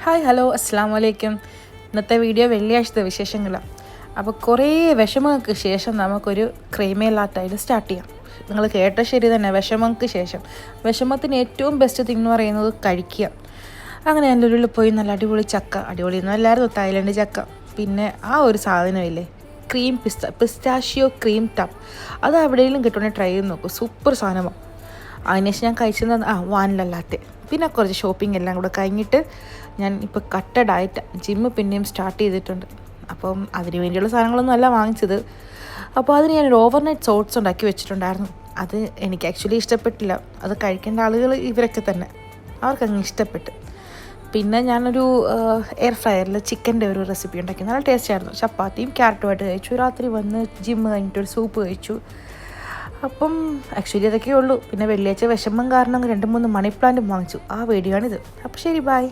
Hi hello അസ്സാം വലൈക്കും. ഇന്നത്തെ വീഡിയോ വെള്ളിയാഴ്ചത്തെ വിശേഷങ്ങളാണ്. അപ്പോൾ കുറേ വിഷമങ്ങൾക്ക് ശേഷം നമുക്കൊരു ക്രീമിയല്ലാത്തായിട്ട് സ്റ്റാർട്ട് ചെയ്യാം. നിങ്ങൾ കേട്ട ശരി തന്നെ, വിഷമങ്ങൾക്ക് ശേഷം. വിഷമത്തിന് ഏറ്റവും ബെസ്റ്റ് തിങ് എന്ന് പറയുന്നത് കഴിക്കുക. അങ്ങനെ നല്ലൊരു പോയി നല്ല അടിപൊളി ചക്ക, അടിപൊളി ഒന്നും അല്ലായിരുന്നു, തായ്ലൻഡ് ചക്ക. പിന്നെ ആ ഒരു സാധനമില്ലേ, ക്രീം പിസ്താഷ്യോ ക്രീം ടപ്പ്, അത് എവിടെയെങ്കിലും കിട്ടുവാണെങ്കിൽ ട്രൈ ചെയ്ത് നോക്കൂ, സൂപ്പർ സാധനമാണ്. അതിനുശേഷം ഞാൻ കഴിച്ചത് വാനിലല്ലാത്ത. പിന്നെ കുറച്ച് ഷോപ്പിംഗ് എല്ലാം കൂടെ കഴിഞ്ഞിട്ട് ഞാൻ ഇപ്പോൾ കട്ട ഡയറ്റ്, ജിമ്മ് പിന്നെയും സ്റ്റാർട്ട് ചെയ്തിട്ടുണ്ട്. അപ്പം അതിന് വേണ്ടിയുള്ള സാധനങ്ങളൊന്നും അല്ല വാങ്ങിച്ചത്. അപ്പോൾ അതിന് ഞാനൊരു ഓവർനൈറ്റ് ഓട്സ് ഉണ്ടാക്കി വെച്ചിട്ടുണ്ടായിരുന്നു. അത് എനിക്ക് ആക്ച്വലി ഇഷ്ടപ്പെട്ടില്ല. അത് കഴിക്കേണ്ട ആളുകൾ ഇവരൊക്കെ തന്നെ, അവർക്കങ്ങ് ഇഷ്ടപ്പെട്ട്. പിന്നെ ഞാനൊരു എയർ ഫ്രയറിൽ ചിക്കൻ്റെ ഒരു റെസിപ്പി ഉണ്ടാക്കി, നല്ല ടേസ്റ്റ് ആയിരുന്നു. ചപ്പാത്തിയും ക്യാരറ്റുമായിട്ട് കഴിച്ചു. രാത്രി വന്ന് ജിമ്മ് കഴിഞ്ഞിട്ടൊരു സൂപ്പ് കഴിച്ചു. അപ്പം ആക്ച്വലി അതൊക്കെ ഉള്ളൂ. പിന്നെ വെള്ളിയാഴ്ച വിഷമം കാരണം 2-3 മണി പ്ലാന്റും വാങ്ങിച്ചു. ആ വീഡിയോ ആണിത്. അപ്പോൾ ശരി, ബൈ.